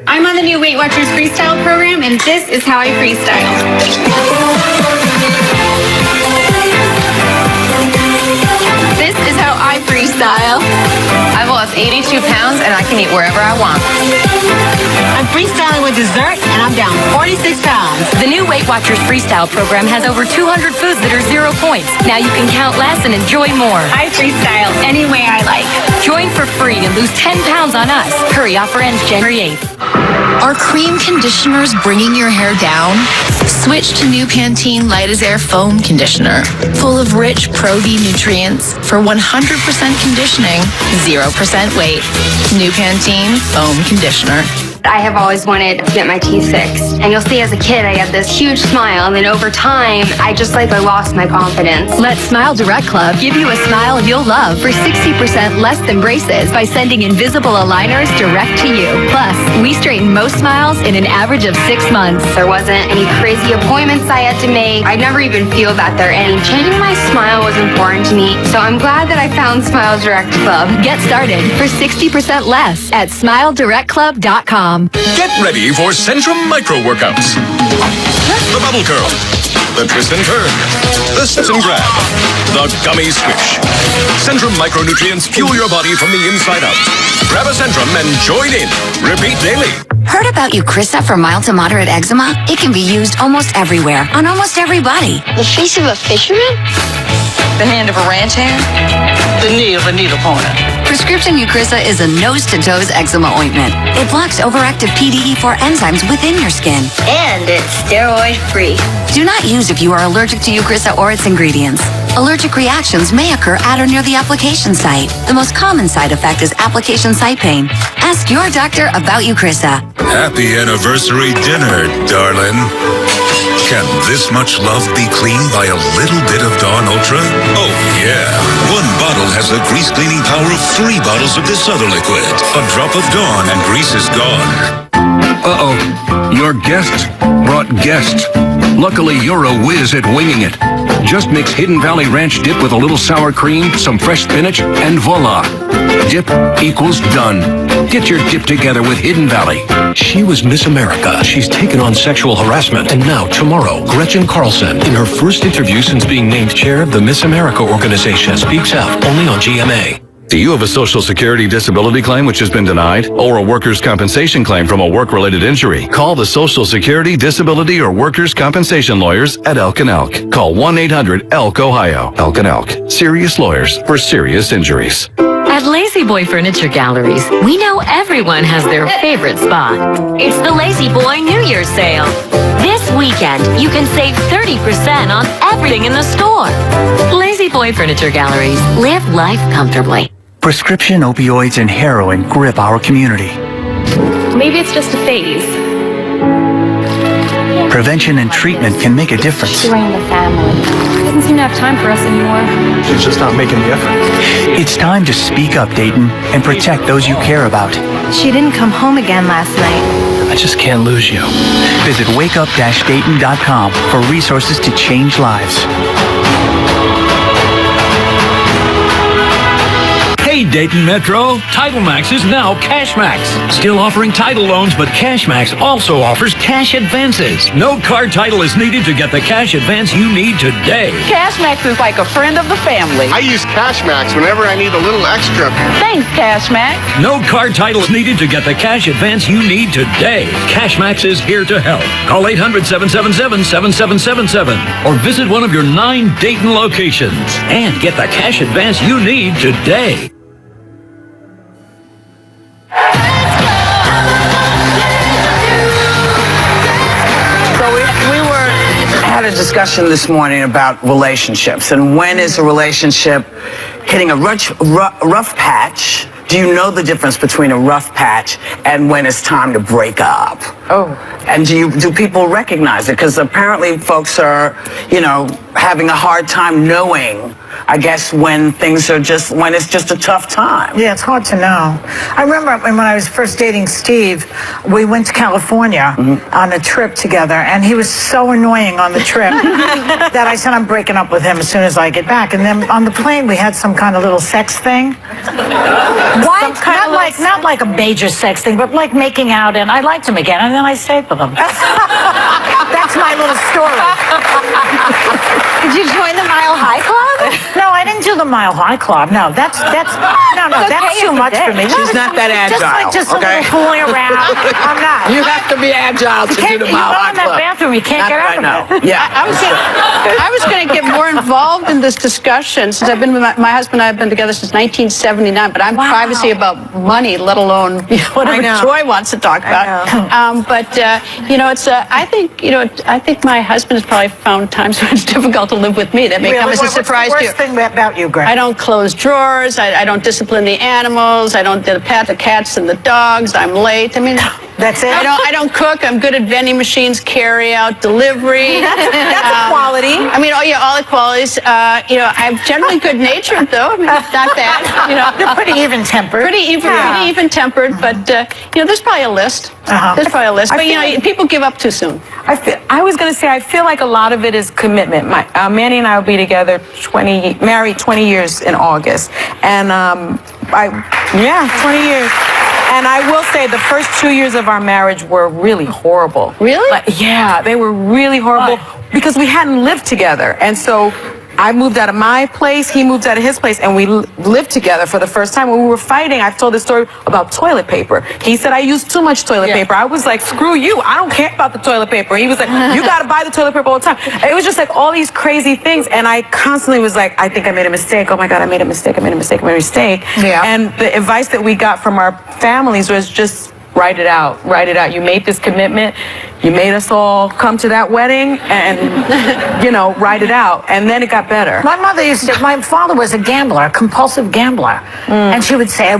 I'm on the new Weight Watchers freestyle program, and this is how I freestyle. This is how I freestyle. I will lost 82 pounds, and I can eat wherever I want. I'm freestyling with dessert, and I'm down 46 pounds. The new Weight Watchers Freestyle program has over 200 foods that are 0 points. Now you can count less and enjoy more. I freestyle any way I like. Join for free and lose 10 pounds on us. Hurry, offer ends January 8th. Are cream conditioners bringing your hair down? Switch to new Pantene Light as Air Foam Conditioner, full of rich Pro-D nutrients for 100% conditioning, 0% weight. New Pantene Foam Conditioner. I have always wanted to get my teeth fixed. And you'll see as a kid, I had this huge smile. And then over time, I lost my confidence. Let Smile Direct Club give you a smile you'll love for 60% less than braces by sending invisible aligners direct to you. Plus, we straighten most smiles in an average of 6 months. There wasn't any crazy appointments I had to make. I never even feel that they're any. Changing my smile was important to me. So I'm glad that I found Smile Direct Club. Get started for 60% less at SmileDirectClub.com. Get ready for Centrum Micro Workouts. The Bubble Curl, the Twist and Turn, the Sit and Grab, the Gummy Squish. Centrum Micronutrients fuel your body from the inside out. Grab a Centrum and join in. Repeat daily. Heard about Eucrisa for mild to moderate eczema? It can be used almost everywhere, on almost every body. The face of a fisherman? The hand of a ranch hand? The knee of a needle pointer. Prescription Eucrisa is a nose-to-toes eczema ointment. It blocks overactive PDE4 enzymes within your skin. And it's steroid-free. Do not use if you are allergic to Eucrisa or its ingredients. Allergic reactions may occur at or near the application site. The most common side effect is application site pain. Ask your doctor about Eucrisa. Happy anniversary dinner, darling. Can this much love be cleaned by a little bit of Dawn Ultra? Oh, yeah. One bottle has the grease cleaning power of 3 bottles of this other liquid. A drop of Dawn and grease is gone. Uh-oh. Your guest brought guests. Luckily, you're a whiz at winging it. Just mix Hidden Valley Ranch dip with a little sour cream, some fresh spinach, and voila. Dip equals done. Get your dip together with Hidden Valley. She was Miss America. She's taken on sexual harassment. And now, tomorrow, Gretchen Carlson, in her first interview since being named chair of the Miss America organization, speaks out only on GMA. Do you have a Social Security disability claim which has been denied? Or a workers' compensation claim from a work-related injury? Call the Social Security, Disability, or Workers' Compensation Lawyers at Elk & Elk. Call 1-800-ELK-OHIO. Elk & Elk. Serious lawyers for serious injuries. At Lazy Boy Furniture Galleries, we know everyone has their favorite spot. It's the Lazy Boy New Year's sale. This weekend, you can save 30% on everything in the store. Lazy Boy Furniture Galleries. Live life comfortably. Prescription opioids and heroin grip our community. Maybe it's just a phase. Prevention and treatment can make a difference. She ran the family. She doesn't seem to have time for us anymore. She's just not making the effort. It's time to speak up, Dayton, and protect those you care about. She didn't come home again last night. I just can't lose you. Visit wakeup-dayton.com for resources to change lives. Hey, Dayton Metro, TitleMax is now CashMax. Still offering title loans, but CashMax also offers cash advances. No card title is needed to get the cash advance you need today. CashMax is like a friend of the family. I use CashMax whenever I need a little extra. Thanks, CashMax. No card title is needed to get the cash advance you need today. CashMax is here to help. Call 800-777-7777 or visit one of your 9 Dayton locations and get the cash advance you need today. Had a discussion this morning about relationships and when is a relationship hitting a rough patch. Do you know the difference between a rough patch and when it's time to break up? Oh. And do people recognize it? Because apparently folks are, having a hard time knowing, I guess, when it's just a tough time. Yeah, it's hard to know. I remember when I was first dating Steve, we went to California on a trip together, and he was so annoying on the trip that I said I'm breaking up with him as soon as I get back. And then on the plane, we had some kind of little sex thing. What? Not like a major sex thing, but like making out, and I liked him again, and then I stayed with him. That's my little story. Did you join the Mile High Club? No, I didn't do the Mile High Club. No, that's too much for me. She's not that agile. Just a little fooling around. I'm not. You have to be agile to do the Mile High You go in that Club. bathroom, you can't get out of it. Yeah. I was going to get more involved in this discussion since I've been with my husband and I have been together since 1979, but I'm privacy about money, let alone whatever Joy wants to talk about. It's I think my husband has probably found times when it's difficult to live with me. That may come as a surprise to you. What's the worst thing about you, Greta? I don't close drawers. I don't discipline the animals. I don't pat the cats and the dogs. I'm late. I mean, that's it. I don't cook. I'm good at vending machines, carry out, delivery. That's a quality. I mean, all the qualities. I'm generally good natured though. I mean, not bad. You're pretty even tempered. Pretty even tempered. But there's probably a list. There's probably a list. But people give up too soon. I was going to say, I feel like a lot of it is commitment. Manny and I will be together married 20 years in August. And 20 years. And I will say the first 2 years of our marriage were really horrible. Really? They were really horrible because we hadn't lived together. And so I moved out of my place, he moved out of his place, and we lived together for the first time. When we were fighting, I've told this story about toilet paper. He said I used too much toilet paper. I was like, screw you, I don't care about the toilet paper. He was like, you gotta buy the toilet paper all the time. It was just like all these crazy things, and I constantly was like, I think I made a mistake. Oh my God, I made a mistake. Yeah. And the advice that we got from our families was just write it out. You made this commitment. You made us all come to that wedding and, write it out. And then it got better. My father was a gambler, a compulsive gambler. And she would say,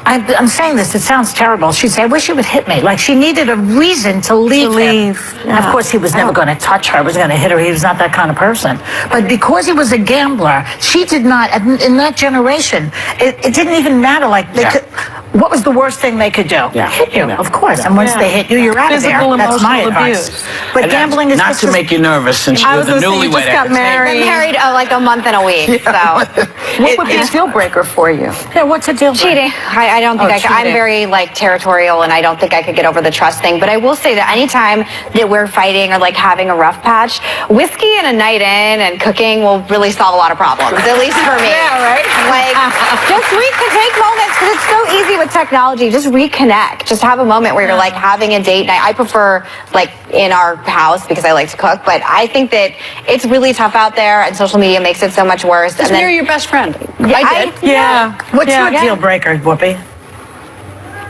I'm saying this, it sounds terrible. She'd say, I wish you would hit me. Like she needed a reason to leave him. Yeah. Of course, he was never going to touch her, was going to hit her. He was not that kind of person. But because he was a gambler, she did not, in that generation, it didn't even matter. Like, what was the worst thing they could do? Hit you, of course. And once they hit you, you're out of there. That's my advice. But gambling is not to make you nervous since you're the newlywed. Got married. Been married like a month and a week. So, what would be a deal breaker for you? Yeah, what's a deal breaker? Cheating. I don't think I could. I'm very territorial, and I don't think I could get over the trust thing. But I will say that anytime that we're fighting or having a rough patch, whiskey and a night in and cooking will really solve a lot of problems. At least for me. Yeah, right. Just take moments because it's so easy with technology. Just reconnect. Just have a moment where you're having a date night. I prefer in our house because I like to cook, but I think that it's really tough out there, and social media makes it so much worse. And you're your best friend. I did. What's your deal breaker, Whoopi?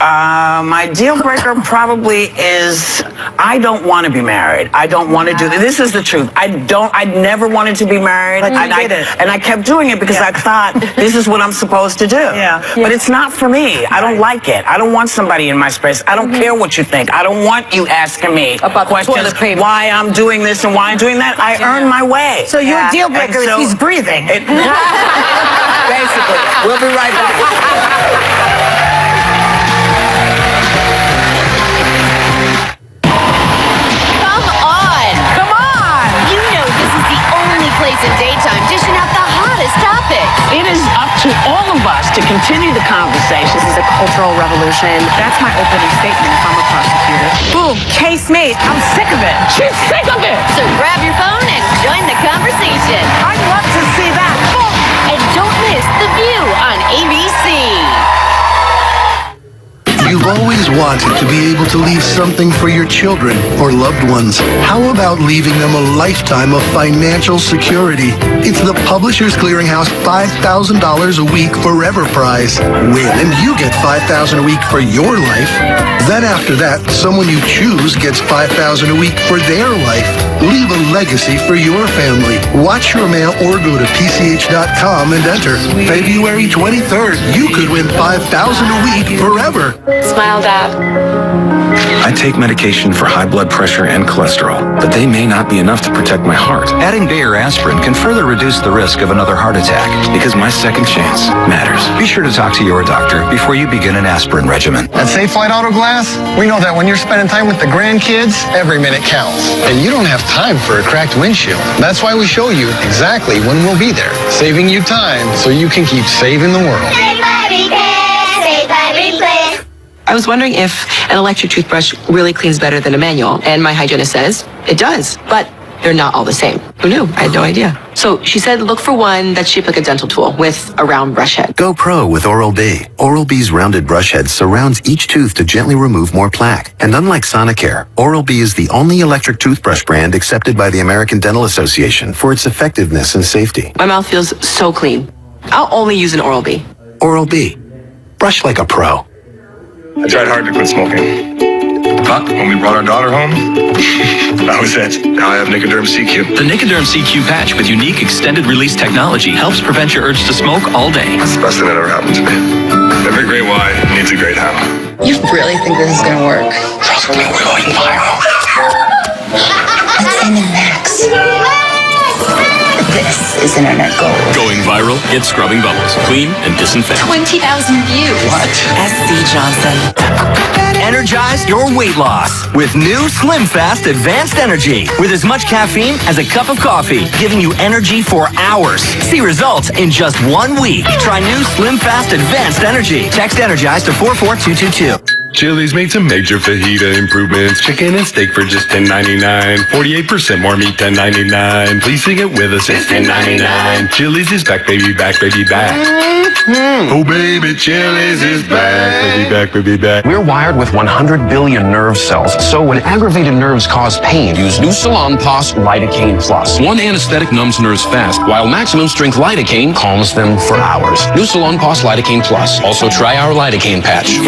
My deal breaker probably is I don't want to be married. I don't want to do this. This is the truth. I never wanted to be married. But you did it. And I kept doing it because I thought this is what I'm supposed to do. But it's not for me. I don't like it. I don't want somebody in my space. I don't care what you think. I don't want you asking me about questions why I'm doing this and why I'm doing that. I earn my way. So your deal breaker is he's breathing. Basically. We'll be right back. In daytime, dishing out the hottest topics. It is up to all of us to continue the conversation. This is a cultural revolution. That's my opening statement if I'm a prosecutor. Boom, case made. I'm sick of it. She's sick of it. So grab your phone and join the conversation. I'd love to see that. And don't miss The View on ABC. You've always wanted to be able to leave something for your children or loved ones. How about leaving them a lifetime of financial security? It's the Publishers Clearinghouse $5,000 a week forever prize. Win and you get $5,000 a week for your life. Then after that, someone you choose gets $5,000 a week for their life. Leave a legacy for your family. Watch your mail or go to pch.com and enter. February 23rd, you could win $5,000 a week forever. Smile, Dad. I take medication for high blood pressure and cholesterol, but they may not be enough to protect my heart. Adding Bayer aspirin can further reduce the risk of another heart attack. Because my second chance matters. Be sure to talk to your doctor before you begin an aspirin regimen. At Safe Flight Auto Glass, we know that when you're spending time with the grandkids, every minute counts. And you don't have time for a cracked windshield. That's why we show you exactly when we'll be there, saving you time so you can keep saving the world. Save every place. I was wondering if an electric toothbrush really cleans better than a manual, and my hygienist says it does, but they're not all the same. Who knew? I had no idea. So she said look for one that's shaped like a dental tool with a round brush head. Go pro with Oral-B. Oral-B's rounded brush head surrounds each tooth to gently remove more plaque. And unlike Sonicare, Oral-B is the only electric toothbrush brand accepted by the American Dental Association for its effectiveness and safety. My mouth feels so clean. I'll only use an Oral-B. Oral-B. Brush like a pro. I tried hard to quit smoking. But when we brought our daughter home, that was it. Now I have Nicoderm CQ. The Nicoderm CQ patch with unique extended release technology helps prevent your urge to smoke all day. It's the best thing that ever happened to me. Every great why needs a great how. You really think this is gonna work? Trust me, we're going viral. That's Max. This is internet gold. Going viral, get scrubbing bubbles. Clean and disinfect. 20,000 views. What? SC Johnson. Energize your weight loss with new Slim Fast Advanced Energy with as much caffeine as a cup of coffee, giving you energy for hours. See results in just 1 week. Try new Slim Fast Advanced Energy. Text Energize to 44222. Chili's made some major fajita improvements. Chicken and steak for just $10.99. 48% more meat, $10.99. Please sing it with us, it's $10.99. Chili's is back, baby, back, baby, back. Oh, baby, Chili's is back, baby, back, baby, back. We're wired with 100 billion nerve cells, so when aggravated nerves cause pain, use New Salonpas Lidocaine Plus. One anesthetic numbs nerves fast, while maximum strength lidocaine calms them for hours. New Salonpas Lidocaine Plus. Also try our lidocaine patch.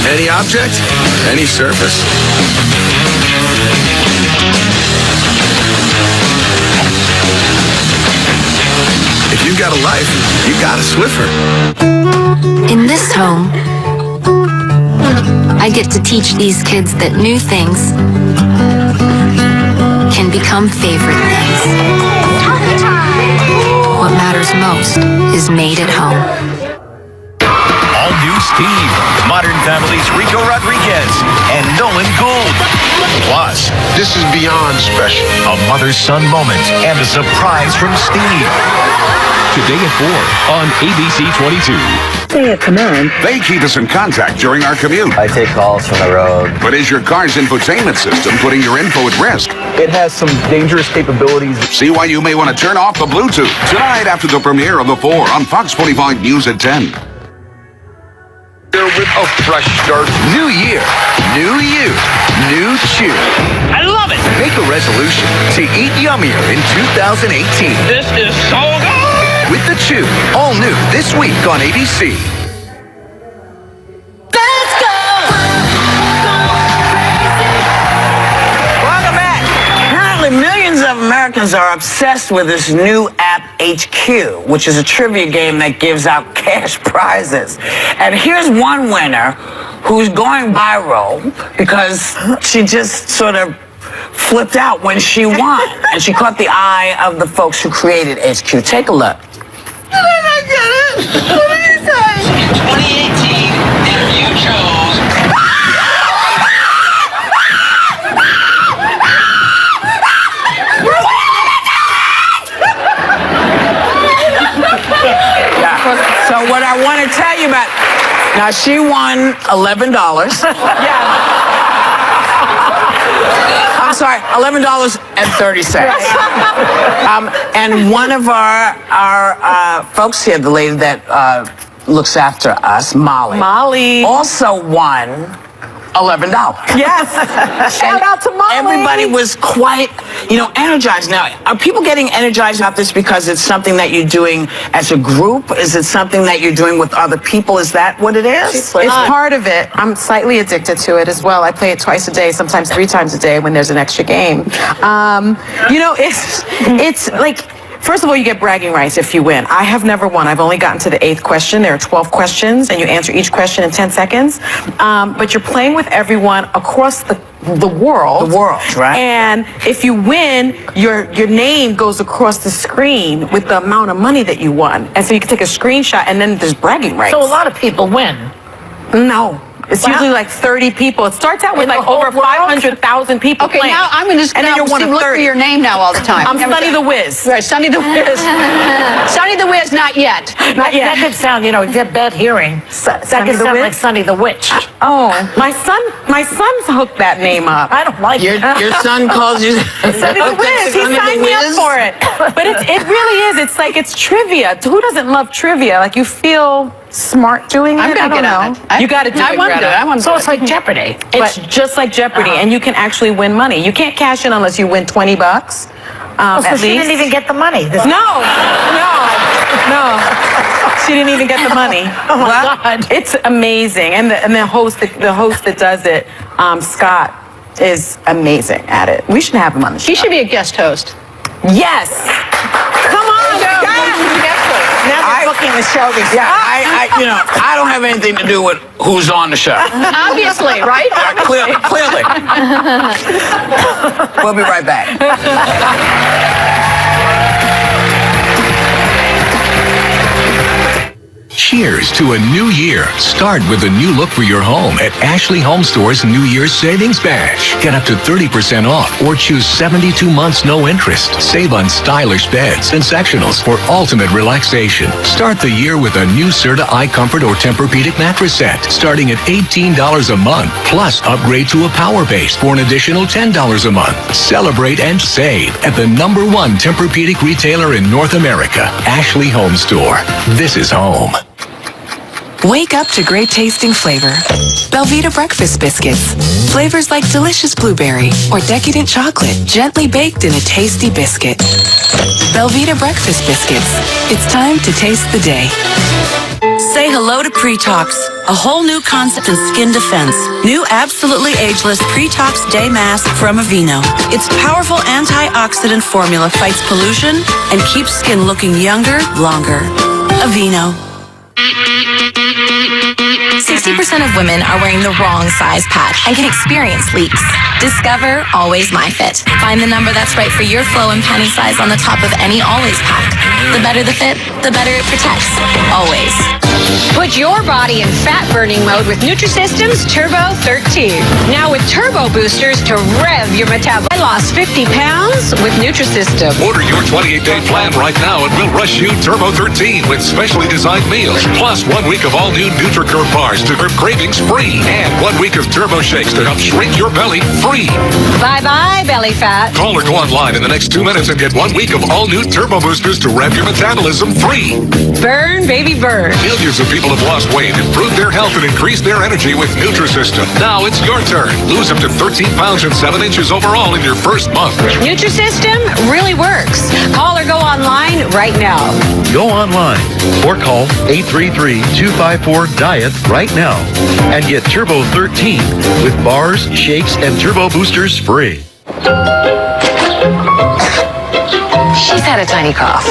Any object, any surface. If you've got a life, you've got a Swiffer. In this home, I get to teach these kids that new things can become favorite things. What matters most is made at home. All new Steve, Modern Family's Rico Rodriguez, and Nolan Gould. Plus, This is beyond special. a mother-son moment and a surprise from Steve. Today at 4 on ABC 22. Say a command. They keep us in contact during our commute. I take calls from the road. But is your car's infotainment system putting your info at risk? It has some dangerous capabilities. See why you may want to turn off the Bluetooth tonight after the premiere of The 4 on Fox 45 News at 10. With a fresh start. New year, new you, new chew. I love it. Make a resolution to eat yummier in 2018. This is so good. With the Chew, all new this week on ABC. Let's go! Welcome back. Apparently, millions of Americans are obsessed with this new app, HQ, which is a trivia game that gives out cash prizes. And here's one winner who's going viral because she just sort of flipped out when she won. And she caught the eye of the folks who created HQ. Take a look. Did I not get it? What did he say? 2018, and you chose. So what I want to tell you about, now she won $11. I'm sorry, $11.30. And one of our folks here, the lady that looks after us, Molly, also won $11. Yes. Shout out to Molly. Everybody was quite, energized. Now, are people getting energized about this because it's something that you're doing as a group? Is it something that you're doing with other people? Is that what it is? It's part of it. I'm slightly addicted to it as well. I play it twice a day, sometimes 3 times a day when there's an extra game. It's like, first of all, you get bragging rights if you win. I have never won. I've only gotten to the 8th question. There are 12 questions, and you answer each question in 10 seconds. But you're playing with everyone across the the world. The world, right? And if you win, your name goes across the screen with the amount of money that you won. And so you can take a screenshot, and then there's bragging rights. So a lot of people win. No. It's usually like 30 people. It starts out with like over 500,000 people Okay, playing. now I'm going to and then you're one of look for 30. your name now all the time. I'm Sonny the Wiz. Right, Sonny the Wiz. Sonny the Wiz, not yet. Not yet. That could sound, you get bad hearing. That Sonny could the sound Wiz? like Sonny the Witch. Oh, my son's hooked that name up. I don't like it. Your son calls you Sonny the Wiz. He signed me up for it. But it really is. It's like it's trivia. Who doesn't love trivia? Like you feel smart doing it. I'm going to I get don't on know. it. You got to do I it, want to do Greta. it. I want to So do it's like Jeopardy. It's just like Jeopardy, and you can actually win money. You can't cash in unless you win $20. So At she didn't least. even get the money. No. She didn't even get the money. Oh my God. It's amazing, and the host that does it, Scott, is amazing at it. We should have him on the show. He should be a guest host. Yes. Come on, guys. Now they're booking the show. Yeah, I don't have anything to do with who's on the show. Obviously, right? Clearly. We'll be right back. Cheers to a new year. Start with a new look for your home at Ashley Home Store's New Year's Savings Bash. Get up to 30% off or choose 72 months no interest. Save on stylish beds and sectionals for ultimate relaxation. Start the year with a new Serta iComfort or Tempur-Pedic mattress set starting at $18 a month. Plus upgrade to a Power Base for an additional $10 a month. Celebrate and save at the #1 Tempur-Pedic retailer in North America, Ashley Home Store. This is home. Wake up to great tasting flavor. Belvita breakfast biscuits. Flavors like delicious blueberry or decadent chocolate, gently baked in a tasty biscuit. Belvita breakfast biscuits. It's time to taste the day. Say hello to Pretox, a whole new concept in skin defense. New absolutely ageless Pretox Day Mask from Aveeno. Its powerful antioxidant formula fights pollution and keeps skin looking younger, longer. Aveeno. 60% of women are wearing the wrong size patch and can experience leaks. Discover Always MyFit. Find the number that's right for your flow and panty size on the top of any Always pack. The better the fit, the better it protects. Always. Put your body in fat-burning mode with Nutrisystem's Turbo 13. Now with turbo boosters to rev your metabolism. I lost 50 pounds with Nutrisystem. Order your 28-day plan right now and we'll rush you Turbo 13 with specially designed meals. Plus 1 week of all new NutriCurve bars to curb cravings free. And 1 week of Turbo Shakes to help shrink your belly free. Bye-bye, belly fat. Call or go online in the next 2 minutes and get 1 week of all new Turbo Boosters to rev your metabolism free. Burn, baby, burn. Millions of people have lost weight, improved their health, and increased their energy with Nutrisystem. Now it's your turn. Lose up to 13 pounds and 7 inches overall in your first month. Nutrisystem really works. Call or go online right now. Go online or call 833-254-DIET right now and get Turbo 13 with bars, shakes, and turbo boosters free. She's had a tiny cough.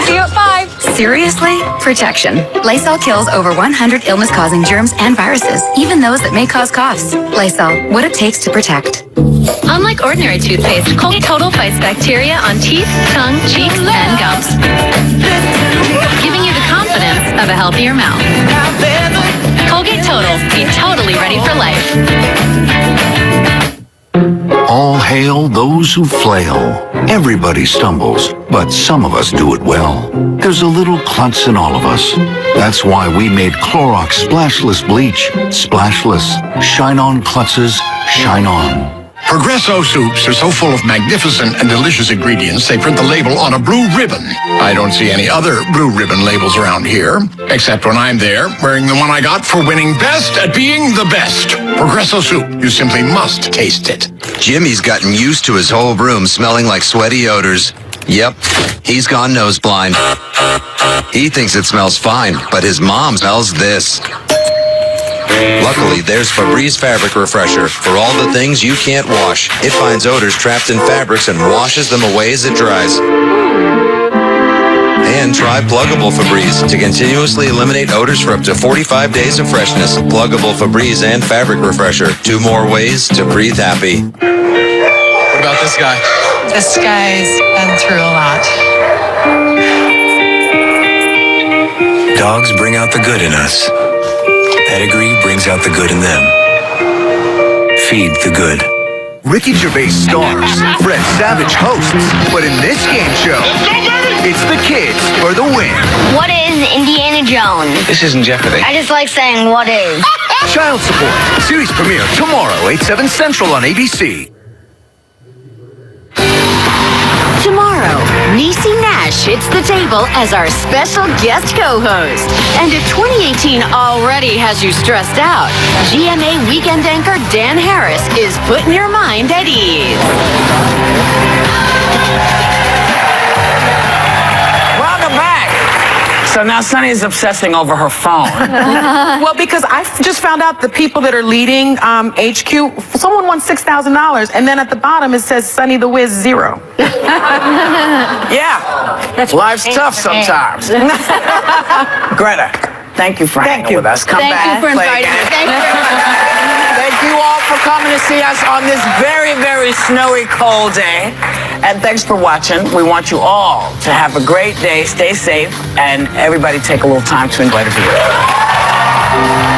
See you at 5. Seriously? Protection. Lysol kills over 100 illness-causing germs and viruses, even those that may cause coughs. Lysol, what it takes to protect. Unlike ordinary toothpaste, Colgate Total fights bacteria on teeth, tongue, cheeks, and gums, giving you the confidence of a healthier mouth. Colgate Total. Be totally ready for life. All hail those who flail. Everybody stumbles, but some of us do it well. There's a little klutz in all of us. That's why we made Clorox Splashless Bleach. Splashless. Shine on klutzes, shine on. Progresso soups are so full of magnificent and delicious ingredients, they print the label on a blue ribbon. I don't see any other blue ribbon labels around here, except when I'm there, wearing the one I got for winning best at being the best. Progresso soup. You simply must taste it. Jimmy's gotten used to his whole room smelling like sweaty odors. Yep, he's gone nose blind. He thinks it smells fine, but his mom smells this. Luckily, there's Febreze Fabric Refresher for all the things you can't wash. It finds odors trapped in fabrics and washes them away as it dries. And try pluggable Febreze to continuously eliminate odors for up to 45 days of freshness. Pluggable Febreze and fabric refresher. 2 more ways to breathe happy. What about this guy? This guy's been through a lot. Dogs bring out the good in us. Pedigree brings out the good in them. Feed the good. Ricky Gervais stars, Fred Savage hosts, but in this game show, it's the kids for the win. What is Indiana Jones? This isn't Jeopardy. I just like saying what is. Child Support, series premiere tomorrow, 8/7 Central on ABC. Tomorrow, Niecy Nash hits the table as our special guest co-host. And if 2018 already has you stressed out, GMA weekend anchor Dan Harris is putting your mind at ease. Welcome back. So now Sunny is obsessing over her phone. Well, because I just found out the people that are leading HQ, someone won $6,000, and then at the bottom it says Sunny the Wiz 0. Yeah, life's tough sometimes. Greta, thank you for hanging with us. Come Thank back. you for play inviting me. again. Thank you very much. Thank you all for coming to see us on this very, very snowy, cold day. And thanks for watching. We want you all to have a great day. Stay safe. And everybody take a little time to enjoy the video.